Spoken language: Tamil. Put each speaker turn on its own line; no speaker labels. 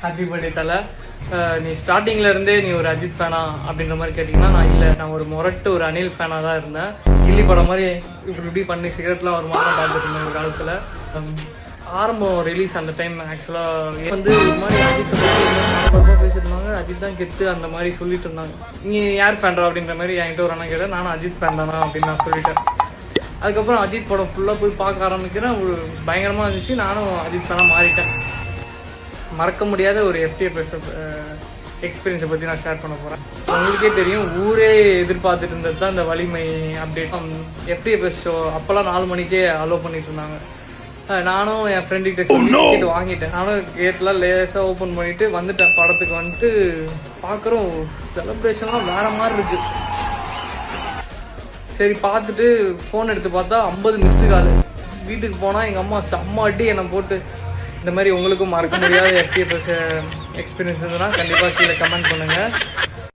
ஹாப்பி பர்த்டே தலை. நீ ஸ்டார்டிங்ல இருந்தே நீ ஒரு அஜித் ஃபேனா அப்படின்ற மாதிரி கேட்டிங்கன்னா நான் இல்லை, நான் ஒரு முரட்டு ஒரு அனில் ஃபேனாக தான் இருந்தேன். கில்லி படம் மாதிரி இப்படி பண்ணி சிகரெட்லாம் ஒரு மாதிரி பார்த்துட்டு இருந்தேன் ஒரு காலத்தில். ஆரம்பம் ரிலீஸ் அந்த டைம் ஆக்சுவலாக வந்து இது மாதிரி அஜித் பேசிட்டு இருந்தாங்க, அஜித் தான் கெத்து அந்த மாதிரி சொல்லிட்டு இருந்தாங்க. நீ யார் ஃபேன்ரா அப்படின்ற மாதிரி என்கிட்ட ஒரு அண்ணன் கேட்டேன். நானும் அஜித் ஃபேன் தானா அப்படின்னு நான் சொல்லிட்டேன். அதுக்கப்புறம் அஜித் படம் ஃபுல்லாக போய் பார்க்க ஆரம்பிக்கிறேன். ஒரு பயங்கரமாக இருந்துச்சு. நானும் அஜித் ஃபேனாக மாறிட்டேன். மறக்க முடியாத ஒரு FTFS எக்ஸ்பீரியன்ஸை பற்றி நான் ஷேர் பண்ண போகிறேன். உங்களுக்கே தெரியும், ஊரே எதிர்பார்த்துட்டு இருந்தது தான் இந்த வலிமை அப்டேட். FTFS ஷோ அப்போல்லாம் 4 மணிக்கே அலோவ் பண்ணிட்டு இருந்தாங்க. நானும் என் ஃப்ரெண்டுக்கிட்ட சொல்லி டிக்கெட் வாங்கிட்டேன். நானும் கேட்லாம் லேசாக ஓப்பன் பண்ணிட்டு வந்துட்டேன். படத்துக்கு வந்துட்டு பார்க்குறோம், செலிப்ரேஷன்லாம் வேற மாதிரி இருக்கு. சரி பார்த்துட்டு ஃபோன் எடுத்து பார்த்தா 50 மிஸ்டு கால். வீட்டுக்கு போனால் எங்கள் அம்மா செம்ம அடி என்னை போட்டு. இந்த மாதிரி உங்களுக்கும் மறக்க முடியாத FTFS எக்ஸ்பீரியன்ஸ் இருந்ததுன்னா கண்டிப்பாக கீழே கமெண்ட் பண்ணுங்கள்.